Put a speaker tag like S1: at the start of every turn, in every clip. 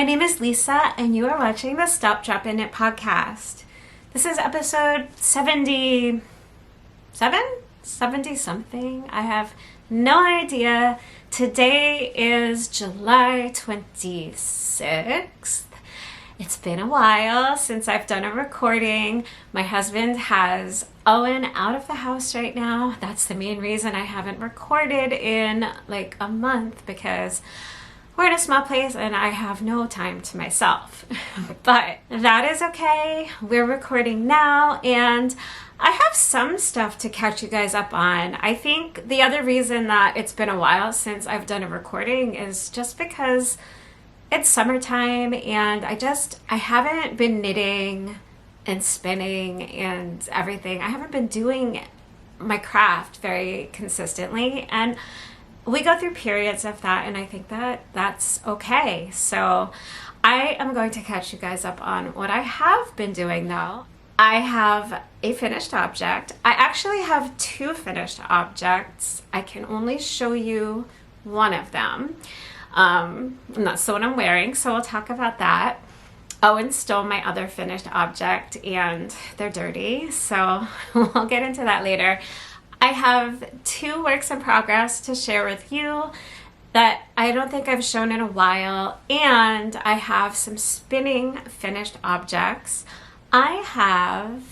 S1: My name is Lisa, and you are watching the Stop, Drop, and Knit podcast. This is episode 77? 70-something? I have no idea. Today is July 26th. It's been a while since I've done a recording. My husband has Owen out of the house right now. That's the main reason I haven't recorded in like a month, because we're in a small place and I have no time to myself. But that is okay. We're recording now, and I have some stuff to catch you guys up on. I think the other reason that it's been a while since I've done a recording is just because it's summertime and I haven't been knitting and spinning and everything. I haven't been doing my craft very consistently, and we go through periods of that, and I think that that's okay. So I am going to catch you guys up on what I have been doing though. I have a finished object. I actually have two finished objects. I can only show you one of them. And that's the one I'm wearing, so we'll talk about that. Owen stole my other finished object and they're dirty, so we'll get into that later. I have two works in progress to share with you that I don't think I've shown in a while, and I have some spinning finished objects. I have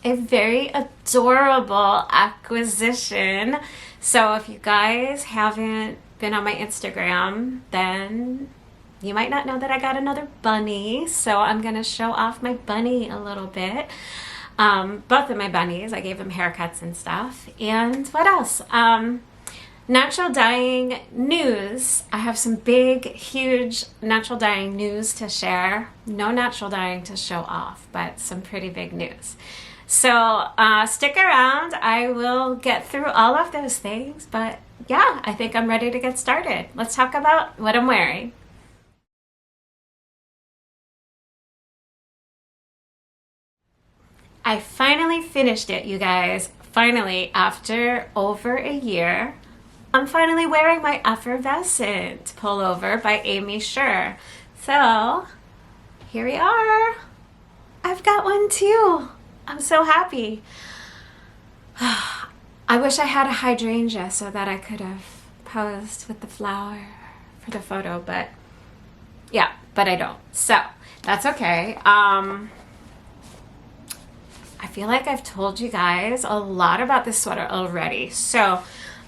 S1: a very adorable acquisition. So if you guys haven't been on my Instagram, then you might not know that I got another bunny. So I'm going to show off my bunny a little bit. Both of my bunnies, I gave them haircuts and stuff. And what else? Natural dyeing news. I have some big, huge natural dyeing news to share. No natural dyeing to show off, but some pretty big news. So stick around. I will get through all of those things. But yeah, I think I'm ready to get started. Let's talk about what I'm wearing. I finally finished it, you guys. Finally, after over a year, I'm finally wearing my Effervescent pullover by Aimee Sher. So, here we are. I've got one too. I'm so happy. I wish I had a hydrangea so that I could have posed with the flower for the photo, but yeah, but I don't. So, that's okay. I feel like I've told you guys a lot about this sweater already. So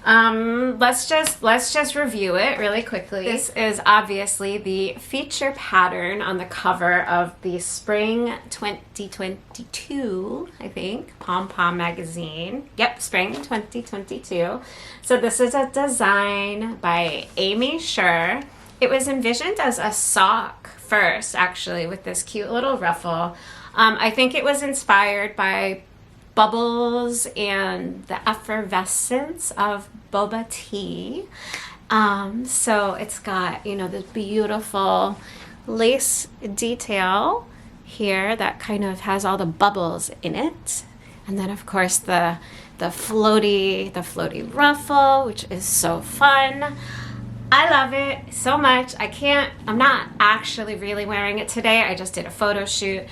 S1: let's just review it really quickly. This is obviously the feature pattern on the cover of the Spring 2022, I think, Pom Pom magazine. Yep, Spring 2022. So this is a design by Aimee Sher. It was envisioned as a sock first, actually, with this cute little ruffle. I think it was inspired by bubbles and the effervescence of boba tea. So it's got, you know, this beautiful lace detail here that kind of has all the bubbles in it. And then of course the floaty ruffle, which is so fun. I love it so much. I'm not actually really wearing it today. I just did a photo shoot.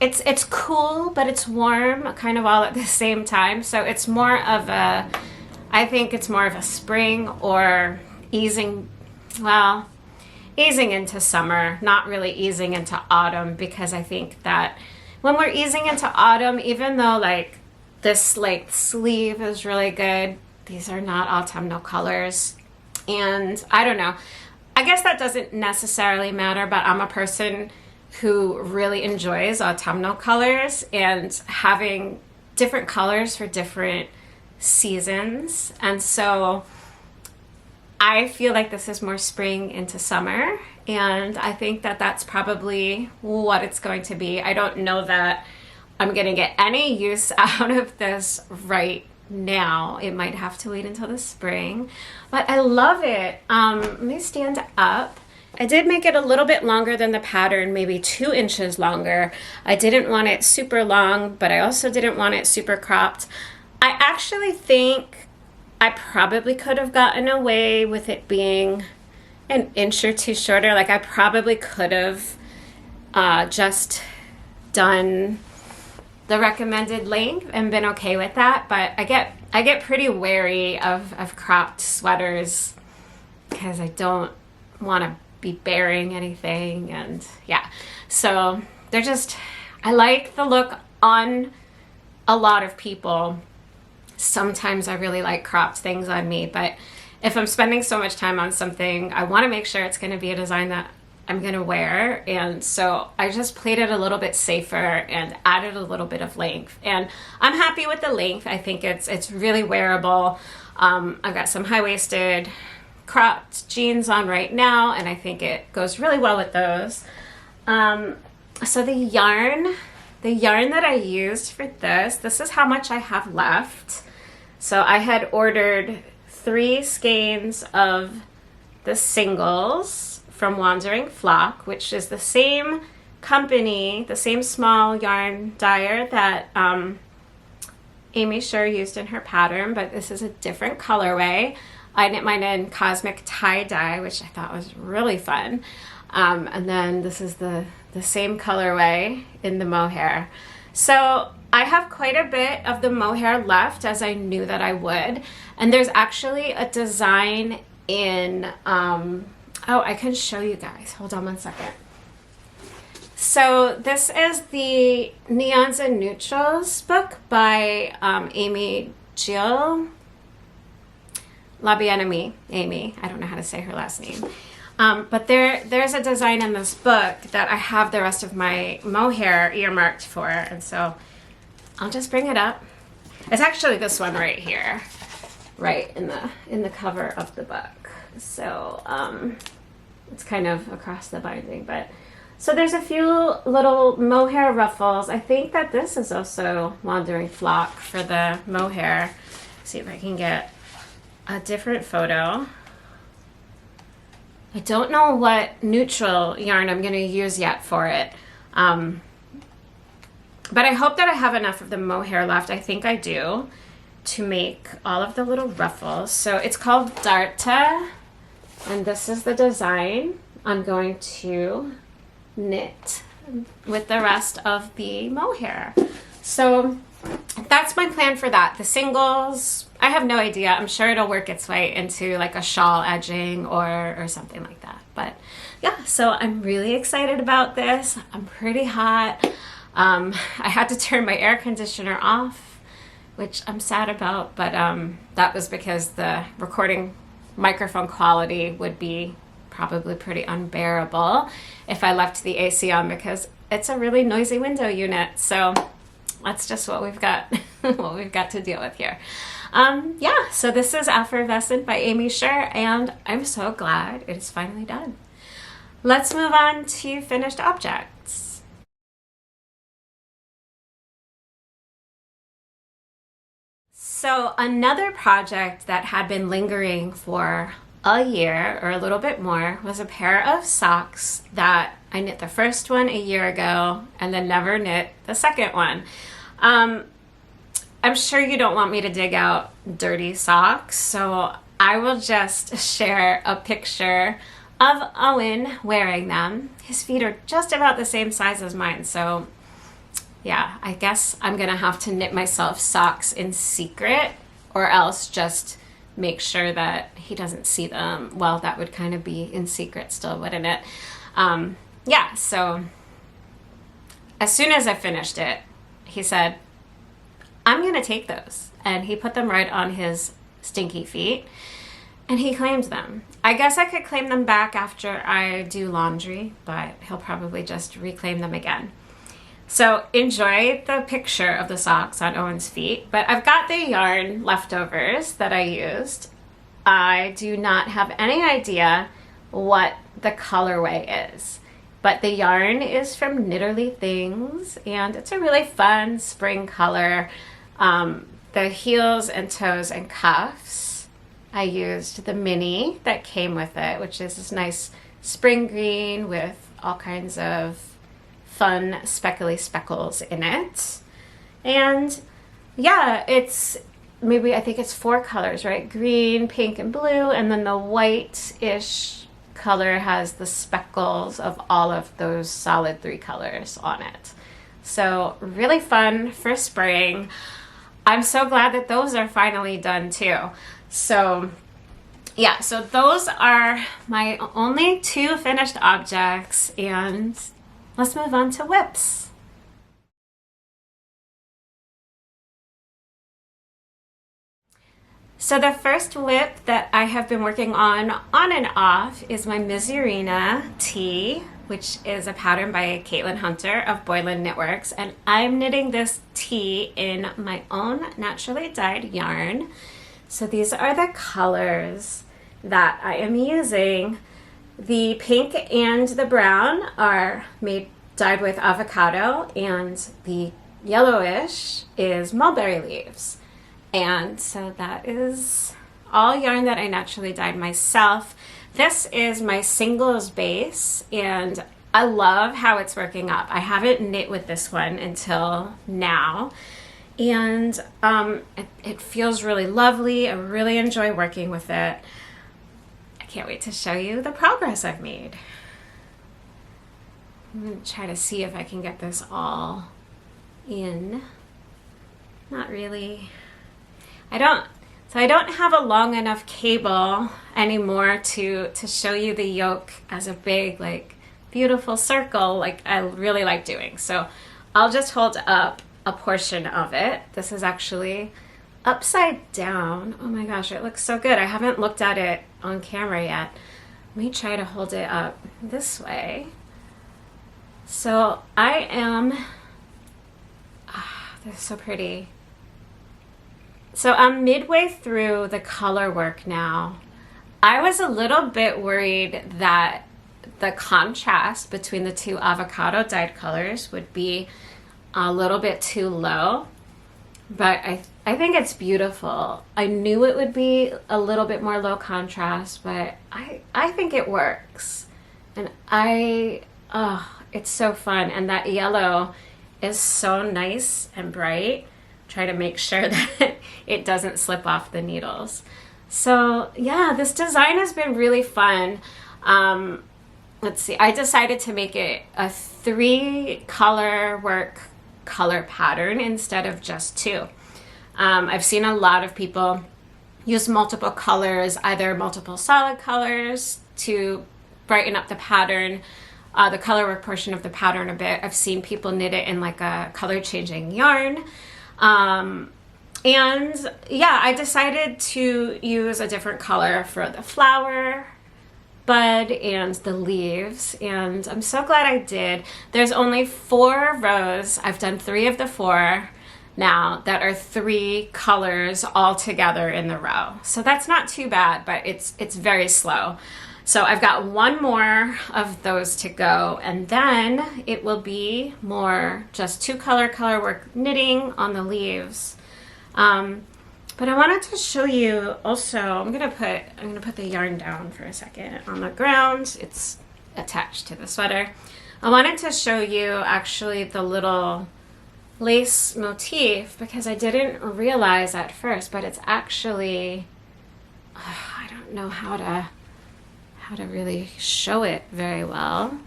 S1: It's cool, but it's warm kind of all at the same time. So it's more of I think it's more of a spring or easing into summer, not really easing into autumn, because I think that when we're easing into autumn, even though like this like sleeve is really good, these are not autumnal colors. And I don't know, I guess that doesn't necessarily matter, but I'm a person who really enjoys autumnal colors and having different colors for different seasons. And so I feel like this is more spring into summer, and I think that that's probably what it's going to be. I don't know that I'm going to get any use out of this right now. It might have to wait until the spring, but I love it. Let me stand up. I did make it a little bit longer than the pattern, maybe 2 inches longer. I didn't want it super long, but I also didn't want it super cropped. I actually think I probably could have gotten away with it being an inch or two shorter. Like I probably could have just done the recommended length and been okay with that, but I get pretty wary of cropped sweaters because I don't want to be bearing anything, and yeah, so they're just, I like the look on a lot of people. Sometimes I really like cropped things on me, but if I'm spending so much time on something, I want to make sure it's going to be a design that I'm going to wear. And so I just played it a little bit safer and added a little bit of length. And I'm happy with the length. I think it's really wearable. I've got some high-waisted cropped jeans on right now, and I think it goes really well with those. So the yarn that I used for this is how much I have left. So I had ordered 3 skeins of the singles from Wandering Flock, which is the same company, the same small yarn dyer that Aimee Sher used in her pattern, but this is a different colorway. I knit mine in Cosmic Tie-Dye, which I thought was really fun. And then this is the same colorway in the mohair. So I have quite a bit of the mohair left, as I knew that I would. And there's actually a design in, oh, I can show you guys. Hold on one second. So this is the Neons and Neutrals book by Aimee Sher. La Bien-Aimée, Amy. I don't know how to say her last name. But there's a design in this book that I have the rest of my mohair earmarked for, and so I'll just bring it up. It's actually this one right here, right in the cover of the book. So it's kind of across the binding, but so there's a few little mohair ruffles. I think that this is also Wandering Flock for the mohair. See if I can get a different photo. I don't know what neutral yarn I'm going to use yet for it. But I hope that I have enough of the mohair left. I think I do, to make all of the little ruffles. So it's called Darta, and this is the design I'm going to knit with the rest of the mohair. So that's my plan for that. The singles, I have no idea. I'm sure it'll work its way into like a shawl edging or something like that. But yeah, so I'm really excited about this. I'm pretty hot. I had to turn my air conditioner off, which I'm sad about, but that was because the recording microphone quality would be probably pretty unbearable if I left the AC on, because it's a really noisy window unit. So that's just what we've got what we've got to deal with here. Yeah, so this is Effervescent by Aimee Sher, and I'm so glad it is finally done. Let's move on to finished objects. So another project that had been lingering for a year or a little bit more was a pair of socks that I knit the first one a year ago and then never knit the second one. I'm sure you don't want me to dig out dirty socks, so I will just share a picture of Owen wearing them. His feet are just about the same size as mine, so yeah, I guess I'm gonna have to knit myself socks in secret, or else just make sure that he doesn't see them. Well, that would kind of be in secret still, wouldn't it? Yeah, so as soon as I finished it, he said, I'm gonna take those. And he put them right on his stinky feet and he claimed them. I guess I could claim them back after I do laundry, but he'll probably just reclaim them again. So enjoy the picture of the socks on Owen's feet, but I've got the yarn leftovers that I used. I do not have any idea what the colorway is, but the yarn is from Knitworthy Things, and it's a really fun spring color. The heels and toes and cuffs, I used the mini that came with it, which is this nice spring green with all kinds of fun speckly speckles in it. And yeah, it's maybe, I think it's 4 colors, right? Green, pink, and blue, and then the white-ish color has the speckles of all of those solid 3 colors on it. So really fun for spring. I'm so glad that those are finally done too. So yeah, so those are my only 2 finished objects, and let's move on to whips. So the first whip that I have been working on and off is my Misurina tee, which is a pattern by Caitlin Hunter of Boylan Knitworks, and I'm knitting this tee in my own naturally dyed yarn. So these are the colors that I am using. The pink and the brown are dyed with avocado, and the yellowish is mulberry leaves. And so that is all yarn that I naturally dyed myself. This is my singles base, and I love how it's working up. I haven't knit with this one until now, and it feels really lovely. I really enjoy working with it. I can't wait to show you the progress I've made. I'm going to try to see if I can get this all in. Not really. I don't have a long enough cable anymore to show you the yoke as a big, like, beautiful circle like I really like doing. So I'll just hold up a portion of it. This is actually upside down. Oh my gosh, it looks so good. I haven't looked at it on camera yet. Let me try to hold it up this way. So I am, this is so pretty. So I'm midway through the color work now. I was a little bit worried that the contrast between the 2 avocado dyed colors would be a little bit too low, but I think it's beautiful. I knew it would be a little bit more low contrast, but I think it works. And it's so fun. And that yellow is so nice and bright. Try to make sure that it doesn't slip off the needles. So yeah, this design has been really fun. Let's see, I decided to make it a 3 color work color pattern instead of just 2. I've seen a lot of people use multiple colors, either multiple solid colors to brighten up the pattern, the color work portion of the pattern a bit. I've seen people knit it in like a color changing yarn. And yeah, I decided to use a different color for the flower, bud, and the leaves, and I'm so glad I did. There's only 4 rows. I've done 3 of the 4 now that are 3 colors all together in the row. So that's not too bad, but it's very slow. So I've got 1 more of those to go, and then it will be more just 2 color work knitting on the leaves. But I wanted to show you also, I'm gonna put the yarn down for a second on the ground. It's attached to the sweater. I wanted to show you actually the little lace motif because I didn't realize at first, but it's actually, I don't know how to really show it very well.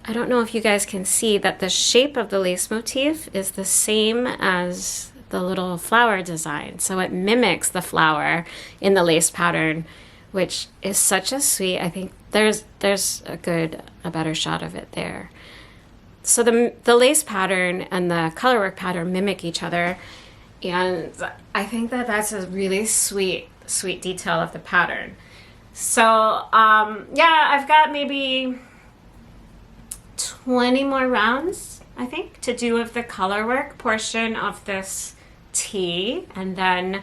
S1: I don't know if you guys can see that the shape of the lace motif is the same as the little flower design. So it mimics the flower in the lace pattern, which is such a sweet, I think there's a better shot of it there. So the lace pattern and the colorwork pattern mimic each other, and I think that that's a really sweet detail of the pattern. So yeah, I've got maybe 20 more rounds, I think, to do of the colorwork portion of this tee, and then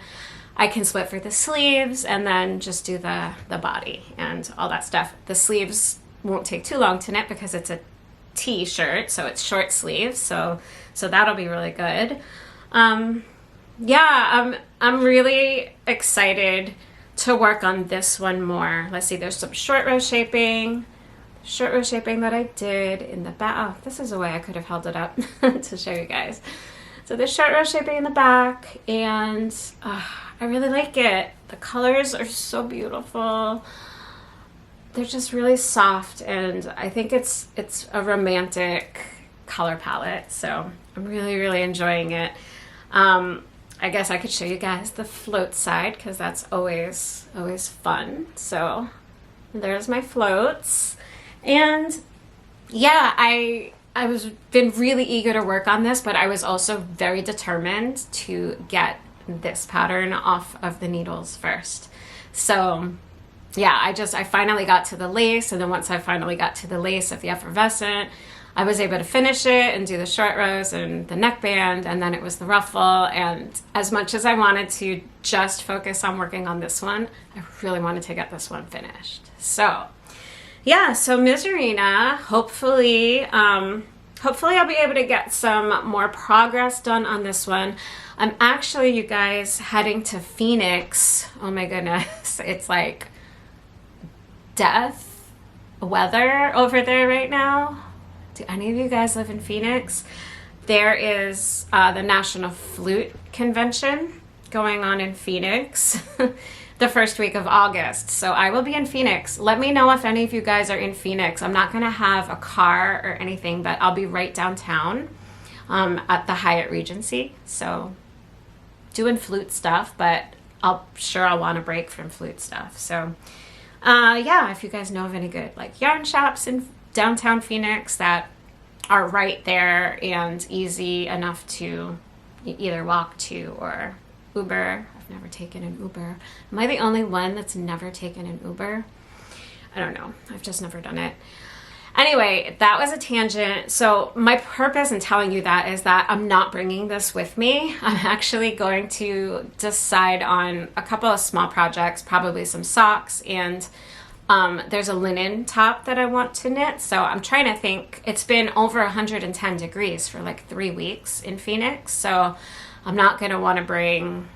S1: I can split for the sleeves and then just do the body and all that stuff. The sleeves won't take too long to knit because it's a t-shirt, so it's short sleeves, so that'll be really good. Yeah, I'm really excited to work on this one more. Let's see, there's some short row shaping that I did in the back. Oh, this is a way I could have held it up to show you guys. So there's short row shaping in the back, and I really like it. The colors are so beautiful. they're just really soft, and I think it's a romantic color palette, so I'm really enjoying it. I guess I could show you guys the float side, because that's always fun. So there's my floats, and yeah, I was been really eager to work on this, but I was also very determined to get this pattern off of the needles first. So yeah, I finally got to the lace, and then once I finally got to the lace of the Effervescent, I was able to finish it and do the short rows and the neckband, and then it was the ruffle. And as much as I wanted to just focus on working on this one, I really wanted to get this one finished. So yeah, so Misurina, hopefully I'll be able to get some more progress done on this one. I'm actually, you guys, heading to Phoenix. Oh my goodness, it's like death weather over there right now. Do any of you guys live in Phoenix? There is the National Flute Convention going on in Phoenix the first week of August. So I will be in Phoenix. Let me know if any of you guys are in Phoenix. I'm not going to have a car or anything, but I'll be right downtown at the Hyatt Regency. So doing flute stuff, but I'll want a break from flute stuff. So yeah, if you guys know of any good like yarn shops in downtown Phoenix that are right there and easy enough to either walk to or Uber. I've never taken an Uber. Am I the only one that's never taken an Uber? I don't know. I've just never done it. Anyway, that was a tangent. So my purpose in telling you that is that I'm not bringing this with me. I'm actually going to decide on a couple of small projects, probably some socks, and there's a linen top that I want to knit. So I'm trying to think. It's been over 110 degrees for like 3 weeks in Phoenix. So I'm not going to want to bring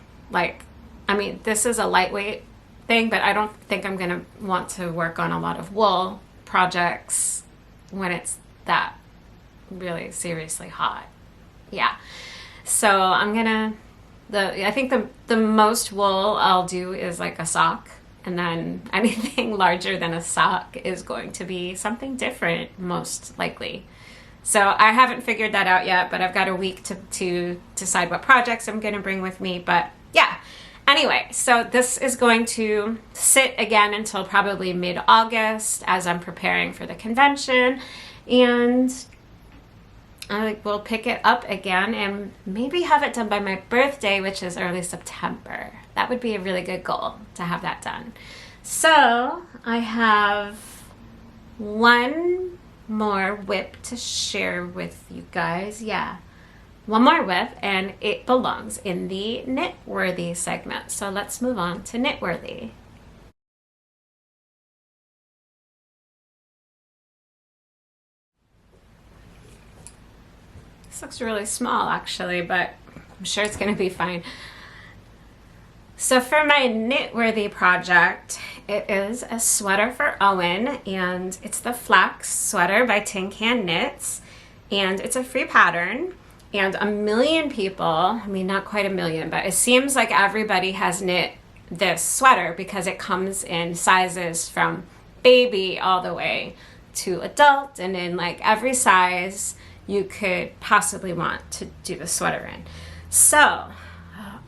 S1: this is a lightweight thing, but I don't think I'm going to want to work on a lot of wool projects when it's that really seriously hot. Yeah. So I think the most wool I'll do is like a sock. And then anything larger than a sock is going to be something different, most likely. So I haven't figured that out yet, but I've got a week to decide what projects I'm going to bring with me. But yeah, anyway, so this is going to sit again until probably mid-August as I'm preparing for the convention. And we'll pick it up again and maybe have it done by my birthday, which is early September. That would be a really good goal to have that done. So I have one more whip to share with you guys. Yeah, one more whip, and it belongs in the Knitworthy segment. So let's move on to Knitworthy. This looks really small actually, but I'm sure it's going to be fine. So for my Knitworthy project, it is a sweater for Owen, and it's the Flax sweater by Tincan Knits, and it's a free pattern, and a million people, I mean not quite a million, but it seems like everybody has knit this sweater because it comes in sizes from baby all the way to adult, and in like every size you could possibly want to do the sweater in. So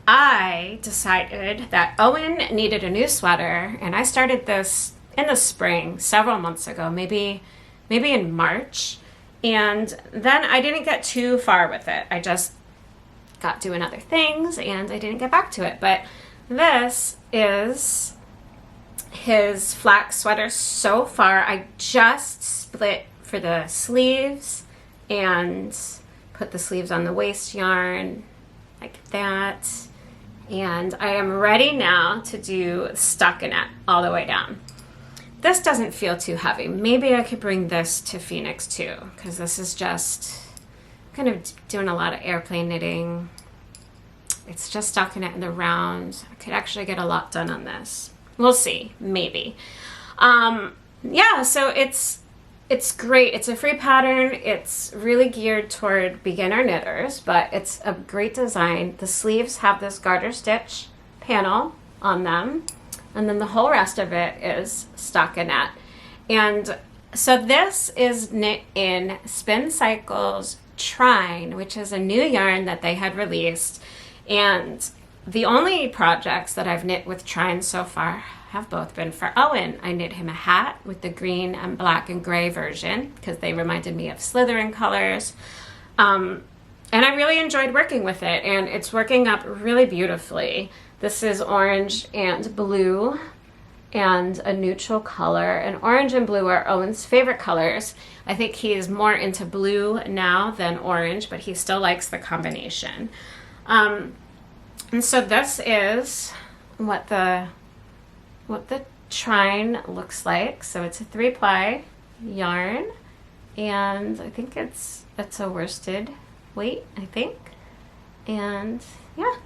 S1: I decided that Owen needed a new sweater, and I started this in the spring several months ago, maybe in March, and then I didn't get too far with it. I just got doing other things and I didn't get back to it. But this is his Flax sweater so far. I just split for the sleeves and put the sleeves on the waist yarn like that. And I am ready now to do stockinette all the way down. This doesn't feel too heavy. Maybe I could bring this to Phoenix too, because this is just kind of doing a lot of airplane knitting. It's just stockinette in the round. I could actually get a lot done on this. We'll see, maybe. Yeah, so it's great. It's a free pattern. It's really geared toward beginner knitters, but it's a great design. The sleeves have this garter stitch panel on them, and then the whole rest of it is stockinette. And so this is knit in Spin Cycles Trine, which is a new yarn that they had released. And the only projects that I've knit with Trine so far have both been for Owen. I knit him a hat with the green and black and gray version because they reminded me of Slytherin colors. And I really enjoyed working with it, and it's working up really beautifully. This is orange and blue and a neutral color, and orange and blue are Owen's favorite colors. I think he's more into blue now than orange, but he still likes the combination. And so this is what the Trine looks like. So it's a 3-ply yarn, and I think it's a worsted weight, I think. And yeah,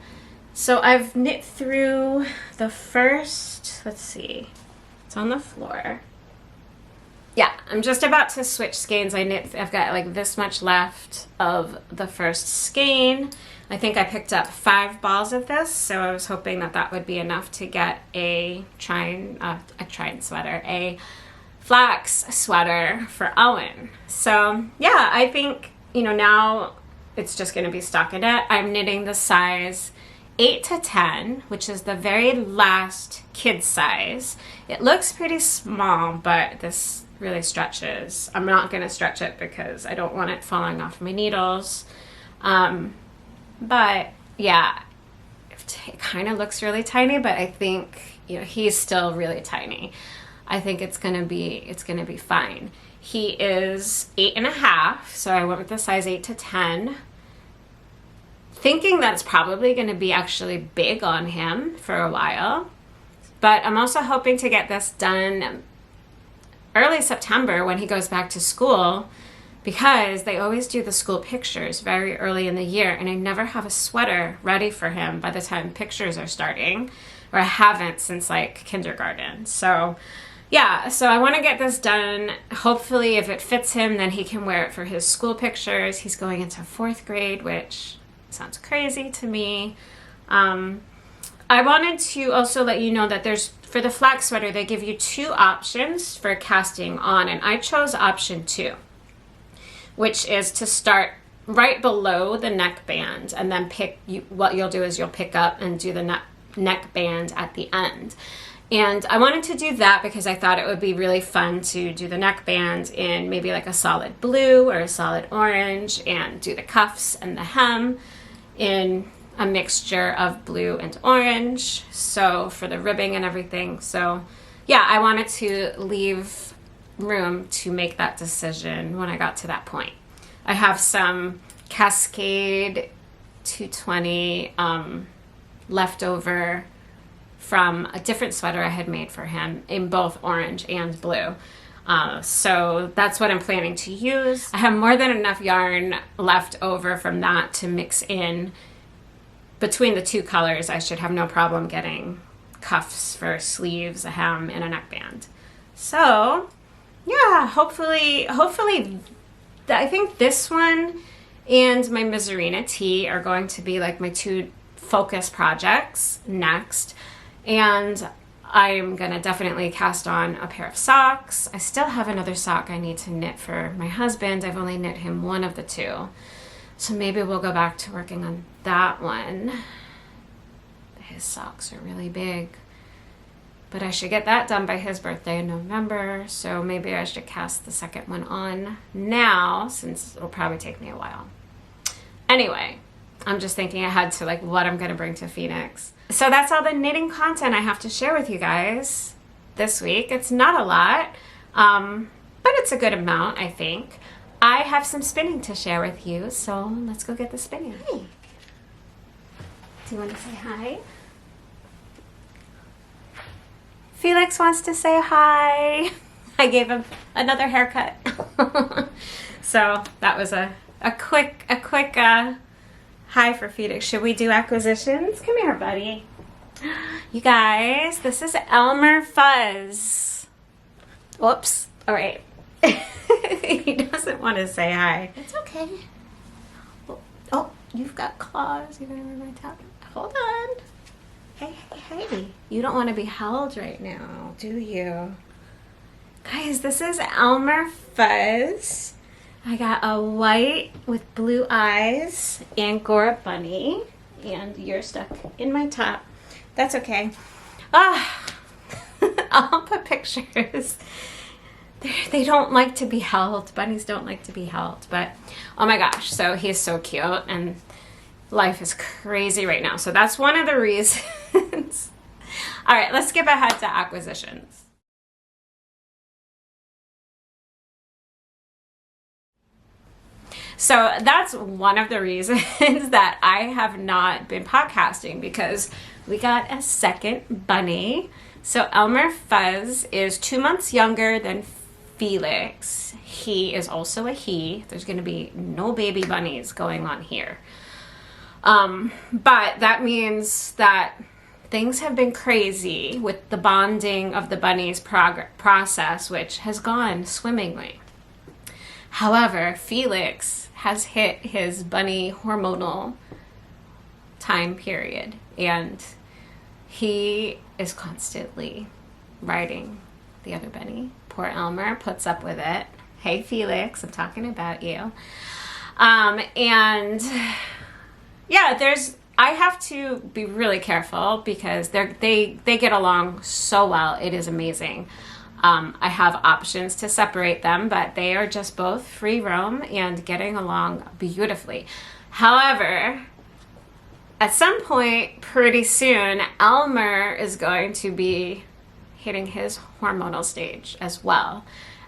S1: so I've knit through the first, let's see, it's on the floor. Yeah, I'm just about to switch skeins. I've got like this much left of the first skein. I think I picked up 5 balls of this, so I was hoping that that would be enough to get a Flax sweater for Owen. So yeah, I think, you know, now it's just going to be stockinette. I'm knitting the size 8 to 10, which is the very last kid size. It looks pretty small, but this really stretches. I'm not going to stretch it because I don't want it falling off my needles. But yeah, it kind of looks really tiny, but I think, you know, he's still really tiny. I think it's gonna be fine. He is 8.5, so I went with the size 8 to 10, thinking that's probably gonna be actually big on him for a while. But I'm also hoping to get this done early September when he goes back to school, because they always do the school pictures very early in the year, and I never have a sweater ready for him by the time pictures are starting, or I haven't since like kindergarten. So yeah, so I want to get this done. Hopefully if it fits him, then he can wear it for his school pictures. He's going into 4th grade, which sounds crazy to me. I wanted to also let you know that for the Flax sweater, they give you 2 options for casting on, and I chose option 2. Which is to start right below the neckband, and then what you'll do is you'll pick up and do the neckband at the end. And I wanted to do that because I thought it would be really fun to do the neckband in maybe like a solid blue or a solid orange, and do the cuffs and the hem in a mixture of blue and orange, so for the ribbing and everything. So yeah, I wanted to leave room to make that decision when I got to that point. I have some Cascade 220 left over from a different sweater I had made for him in both orange and blue. So that's what I'm planning to use. I have more than enough yarn left over from that to mix in between the 2 colors. I should have no problem getting cuffs for sleeves, a hem, and a neckband. So yeah, hopefully, I think this one and my Misurina tee are going to be like my 2 focus projects next. And I'm going to definitely cast on a pair of socks. I still have another sock I need to knit for my husband. I've only knit him one of the 2. So maybe we'll go back to working on that one. His socks are really big. But I should get that done by his birthday in November, so maybe I should cast the second one on now, since it'll probably take me a while. Anyway, I'm just thinking ahead to like what I'm going to bring to Phoenix. So that's all the knitting content I have to share with you guys this week. It's not a lot, but it's a good amount, I think. I have some spinning to share with you, so let's go get the spinning. Hi. Do you want to say hi? Felix wants to say hi. I gave him another haircut. So that was a quick hi for Felix. Should we do acquisitions? Come here, buddy. You guys, this is Elmer Fuzz. Whoops. All right. He doesn't want to say hi. It's okay. Oh, you've got claws. You're going to wear my top. Hold on. Hey. You don't want to be held right now, do you? Guys, this is Elmer Fuzz. I got a white with blue eyes angora bunny, and you're stuck in my top. That's okay. I'll put pictures. They don't like to be held. Bunnies don't like to be held, but oh my gosh, so he's so cute, and life is crazy right now. So that's one of the reasons. All right, let's skip ahead to acquisitions. So that's one of the reasons that I have not been podcasting, because we got a second bunny. So Elmer Fuzz is 2 months younger than Felix. He is also a he. There's going to be no baby bunnies going on here. But that means that things have been crazy with the bonding of the bunnies process, which has gone swimmingly. However, Felix has hit his bunny hormonal time period, and he is constantly riding the other bunny. Poor Elmer puts up with it. Hey, Felix, I'm talking about you. And yeah, I have to be really careful because they get along so well. It is amazing. I have options to separate them, but they are just both free roam and getting along beautifully. However, at some point pretty soon, Elmer is going to be hitting his hormonal stage as well.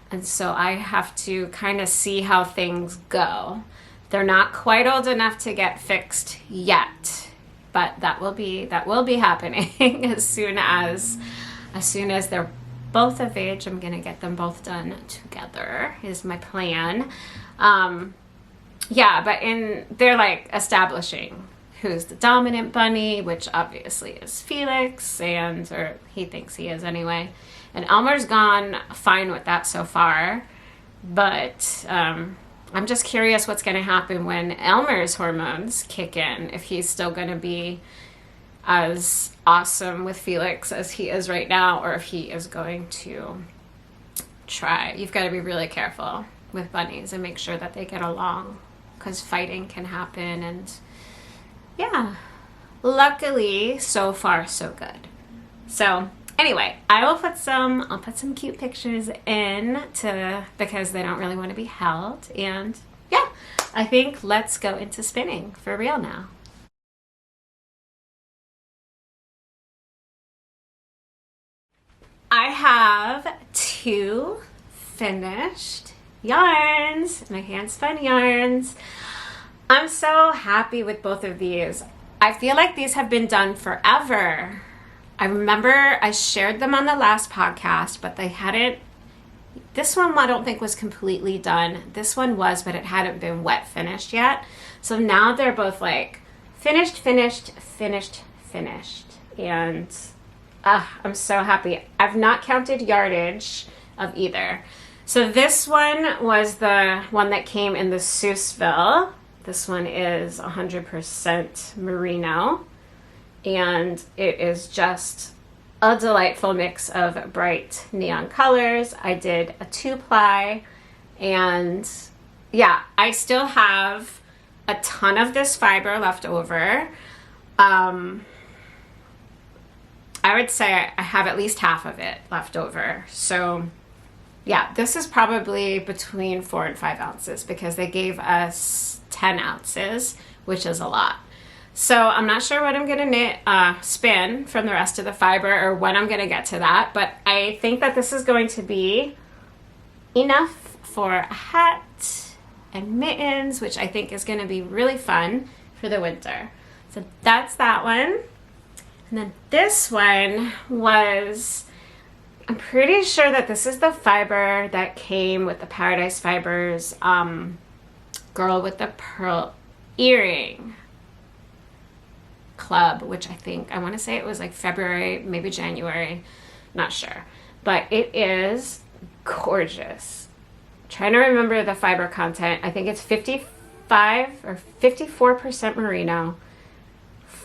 S1: And so I have to kind of see how things go. They're not quite old enough to get fixed yet, but that will be happening as soon as they're both of age. I'm gonna get them both done together is my plan. Yeah, but they're like establishing who's the dominant bunny, which obviously is Felix, or he thinks he is anyway. And Elmer's gone fine with that so far, but I'm just curious what's going to happen when Elmer's hormones kick in, if he's still going to be as awesome with Felix as he is right now, or if he is going to try. You've got to be really careful with bunnies and make sure that they get along, because fighting can happen. And yeah, luckily so far so good. So anyway, I'll put some cute pictures because they don't really want to be held. And yeah, I think let's go into spinning for real now. I have 2 finished yarns, my hand spun yarns. I'm so happy with both of these. I feel like these have been done forever. I remember I shared them on the last podcast, but this one I don't think was completely done. This one was, but it hadn't been wet finished yet. So now they're both like finished. And I'm so happy. I've not counted yardage of either. So this one was the one that came in the Seussville. This one is 100% merino, and it is just a delightful mix of bright neon colors. I did a 2-ply, and yeah, I still have a ton of this fiber left over. I would say I have at least half of it left over. So yeah, this is probably between 4 and 5 ounces, because they gave us 10 ounces, which is a lot. So I'm not sure what I'm gonna spin from the rest of the fiber, or when I'm gonna get to that, but I think that this is going to be enough for a hat and mittens, which I think is gonna be really fun for the winter. So that's that one. And then this one was, I'm pretty sure that this is the fiber that came with the Paradise Fibers Girl with the Pearl Earring Club, which I want to say it was like February, maybe January, not sure. But it is gorgeous. I'm trying to remember the fiber content. I think it's 55 or 54% merino,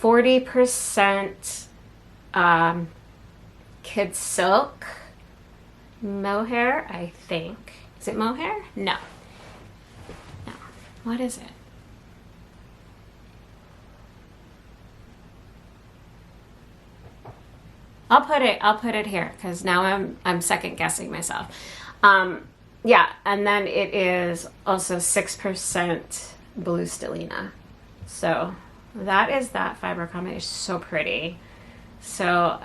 S1: 40% kid silk, mohair, I think. Is it mohair? No. No. What is it? I'll put it here because now I'm second guessing myself. Yeah, and then it is also 6% blue stellina. So that is that fiber combination. So pretty. So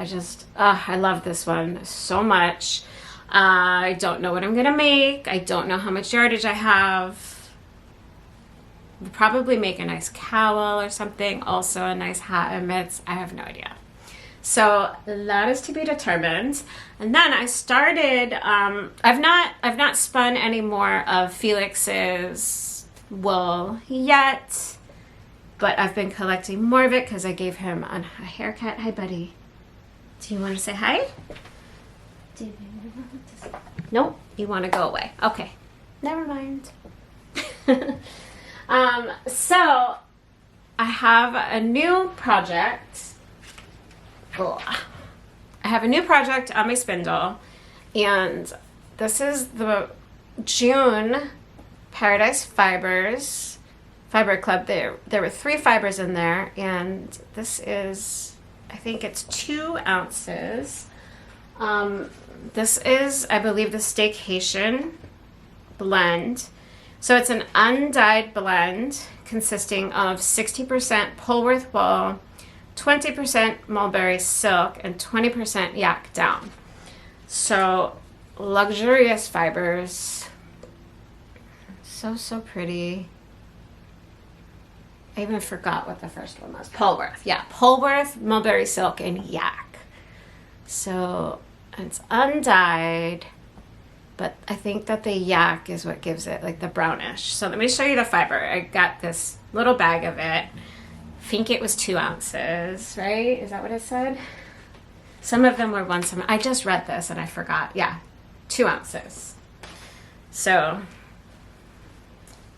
S1: I love this one so much. I don't know what I'm gonna make. I don't know how much yardage I have. We'll probably make a nice cowl or something. Also a nice hat and mitts. I have no idea. So that is to be determined. And then I started, I've not spun any more of Felix's wool yet, but I've been collecting more of it because I gave him a haircut. Hi, buddy. Do you want to say hi? Nope, you want to go away. Okay, never mind. So I have a new project. I have a new project on my spindle, and this is the June Paradise Fibers Fiber Club. There were 3 fibers in there, and this is, I think it's 2 ounces. This is, I believe, the Staycation blend. So it's an undyed blend consisting of 60% Polworth wool, 20% mulberry silk, and 20% yak down. So luxurious fibers. So pretty. I even forgot what the first one was. Polworth. Yeah, Polworth, mulberry silk, and yak. So it's undyed, but I think that the yak is what gives it like the brownish. So let me show you the fiber. I got this little bag of it. I think it was 2 ounces, right? Is that what it said? Some of them were 1. I just read this and I forgot. Yeah, 2 ounces. So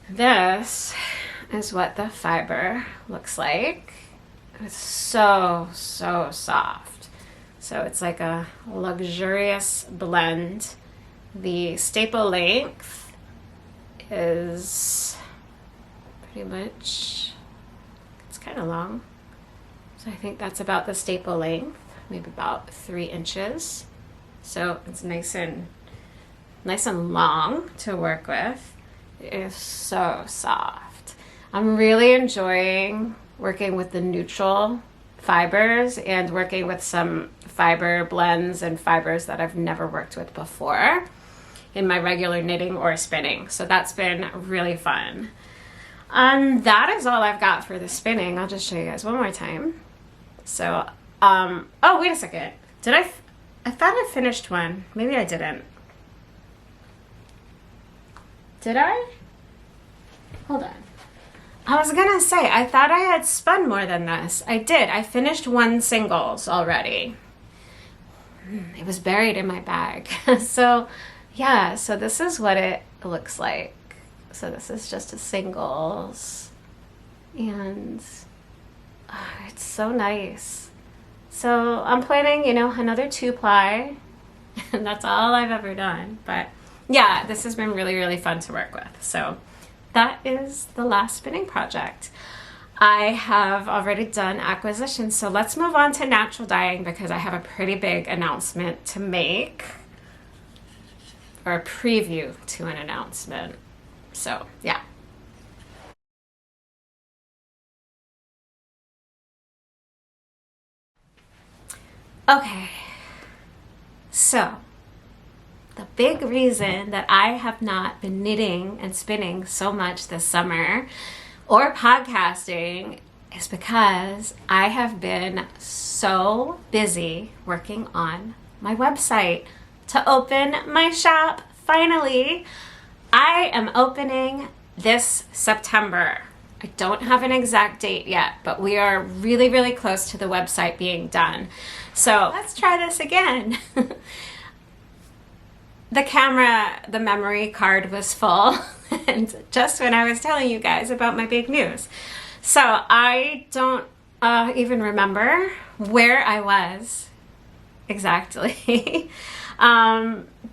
S1: this is what the fiber looks like. It's so soft. So it's like a luxurious blend. The staple length is pretty much, it's kind of long. So I think that's about the staple length, maybe about 3 inches. So it's nice and long to work with. It is so soft. I'm really enjoying working with the neutral fibers and working with some fiber blends and fibers that I've never worked with before in my regular knitting or spinning. So that's been really fun. That is all I've got for the spinning. I'll just show you guys one more time. So, oh, wait a second. I thought I finished one. Maybe I didn't. Did I? Hold on. I was gonna say, I thought I had spun more than this. I did. I finished 1 singles already. It was buried in my bag. So, yeah, so this is what it looks like. So this is just a singles. And it's so nice. So I'm planning, another 2-ply. And that's all I've ever done. But yeah, this has been really, really fun to work with. So that is the last spinning project. I have already done acquisitions, so let's move on to natural dyeing because I have a pretty big announcement to make, or a preview to an announcement. So yeah. Okay, so the big reason that I have not been knitting and spinning so much this summer or podcasting is because I have been so busy working on my website to open my shop. Finally, I am opening this September. I don't have an exact date yet, but we are really, really close to the website being done. So let's try this again. The memory card was full, and just when I was telling you guys about my big news. So I don't even remember where I was exactly.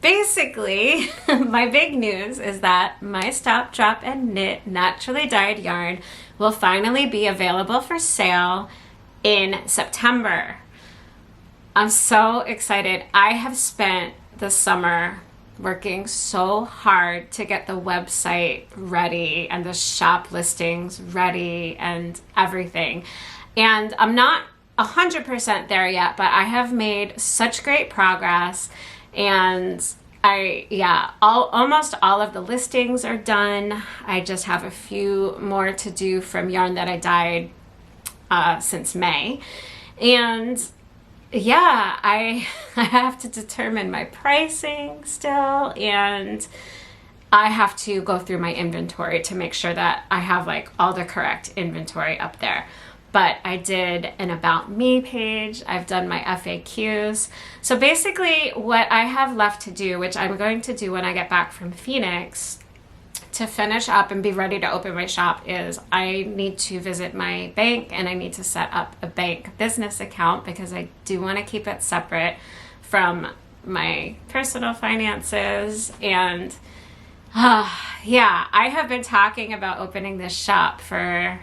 S1: Basically, my big news is that my Stop, Drop, and Knit naturally dyed yarn will finally be available for sale in September. I'm so excited. I have spent the summer working so hard to get the website ready and the shop listings ready and everything. And I'm not 100% there yet, but I have made such great progress. And almost all of the listings are done. I just have a few more to do from yarn that I dyed since May. And yeah, I have to determine my pricing still, and I have to go through my inventory to make sure that I have like all the correct inventory up there. But I did an About Me page. I've done my FAQs. So basically what I have left to do, which I'm going to do when I get back from Phoenix to finish up and be ready to open my shop, is I need to visit my bank and I need to set up a bank business account because I do want to keep it separate from my personal finances. And yeah, I have been talking about opening this shop for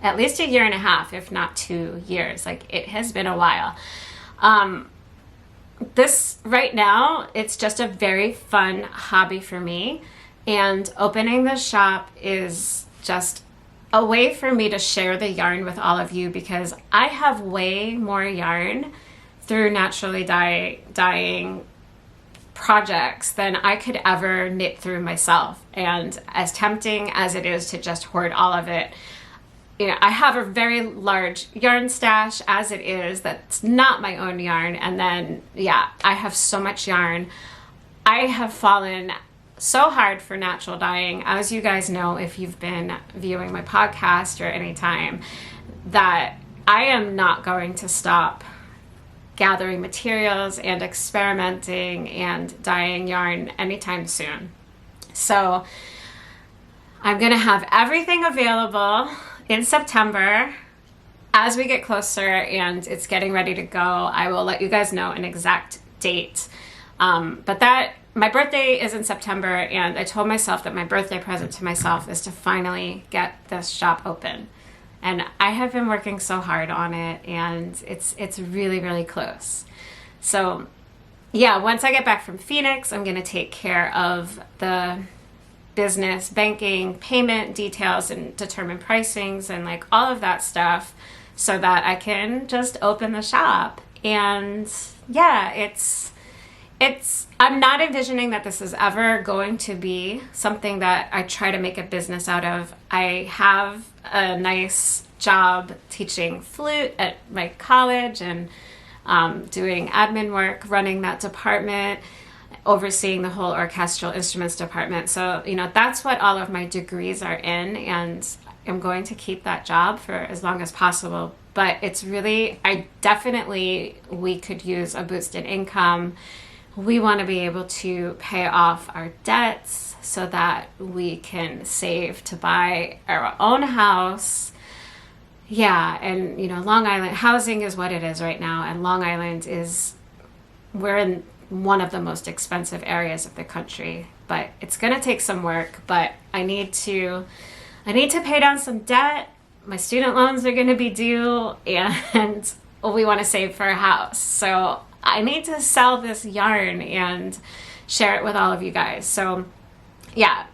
S1: at least 1.5 years, if not 2 years. Like, it has been a while. This right now, it's just a very fun hobby for me. And opening the shop is just a way for me to share the yarn with all of you, because I have way more yarn through naturally dyeing projects than I could ever knit through myself. And as tempting as it is to just hoard all of it, you know, I have a very large yarn stash as it is that's not my own yarn. And then, yeah, I have so much yarn. I have fallen so hard for natural dyeing, as you guys know if you've been viewing my podcast or any time, that I am not going to stop gathering materials and experimenting and dyeing yarn anytime soon. So I'm gonna have everything available in September. As we get closer and it's getting ready to go, I will let you guys know an exact date. My birthday is in September, and I told myself that my birthday present to myself is to finally get this shop open. And I have been working so hard on it, and it's really, really close. So yeah, once I get back from Phoenix, I'm going to take care of the business, banking, payment details, and determine pricings and like all of that stuff so that I can just open the shop. And yeah, I'm not envisioning that this is ever going to be something that I try to make a business out of. I have a nice job teaching flute at my college and doing admin work, running that department, overseeing the whole orchestral instruments department. So, you know, that's what all of my degrees are in, and I'm going to keep that job for as long as possible. But it's really, we could use a boost in income. We want to be able to pay off our debts so that we can save to buy our own house. Yeah, and you know, Long Island housing is what it is right now, and Long Island we're in one of the most expensive areas of the country. But it's going to take some work, but I need to pay down some debt. My student loans are going to be due, and we want to save for a house. So I need to sell this yarn and share it with all of you guys. So yeah,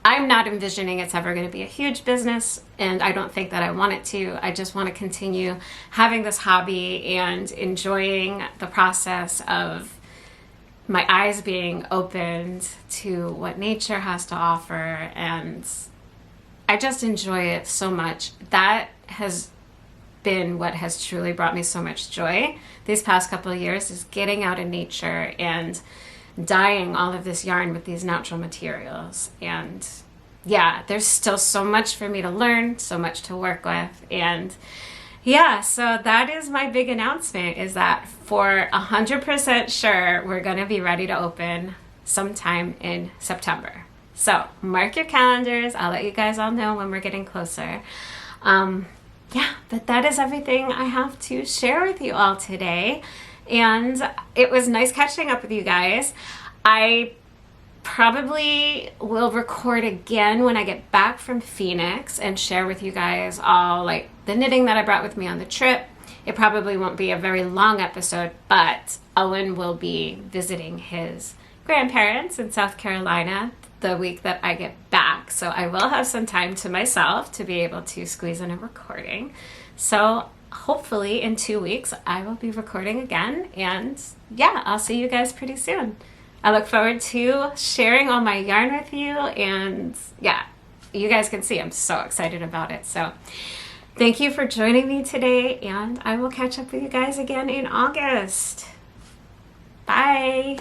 S1: I'm not envisioning it's ever going to be a huge business, and I don't think that I want it to. I just want to continue having this hobby and enjoying the process of my eyes being opened to what nature has to offer, and I just enjoy it so much. That has been what has truly brought me so much joy these past couple of years, is getting out in nature and dyeing all of this yarn with these natural materials. And yeah, there's still so much for me to learn, so much to work with. And yeah, so that is my big announcement, is that for 100% sure we're going to be ready to open sometime in September. So mark your calendars. I'll let you guys all know when we're getting closer. Yeah, but that is everything I have to share with you all today. And it was nice catching up with you guys. I probably will record again when I get back from Phoenix and share with you guys all like the knitting that I brought with me on the trip. It probably won't be a very long episode, but Owen will be visiting his grandparents in South Carolina the week that I get back. So I will have some time to myself to be able to squeeze in a recording. So hopefully in 2 weeks I will be recording again, and yeah, I'll see you guys pretty soon. I look forward to sharing all my yarn with you, and yeah, you guys can see I'm so excited about it. So thank you for joining me today, and I will catch up with you guys again in August. Bye.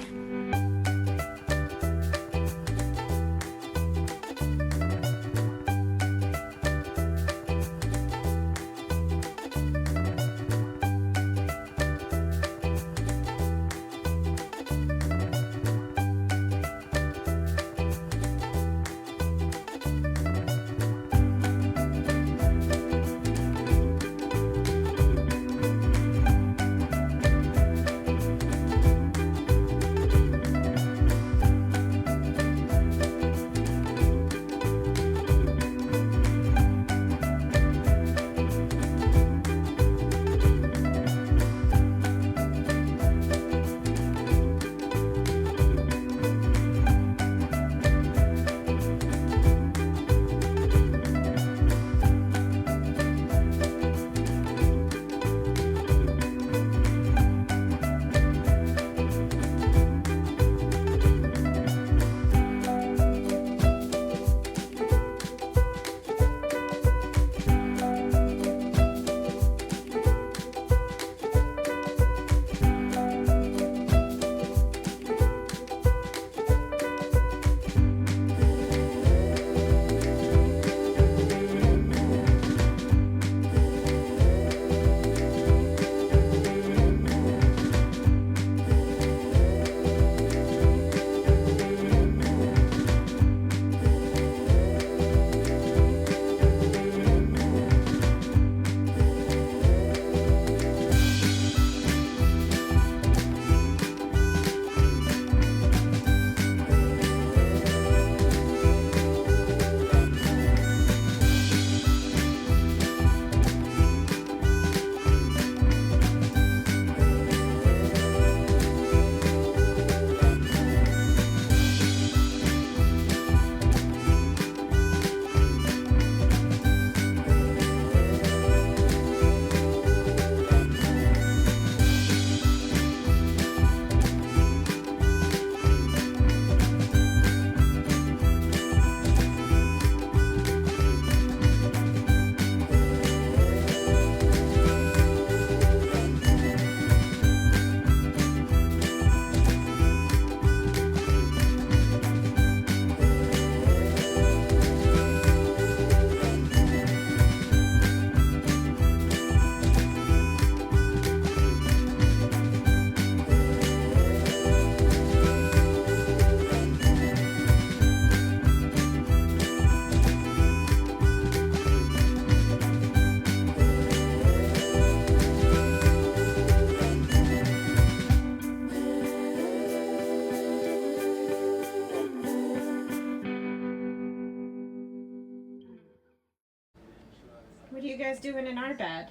S1: What are you guys doing in our bed?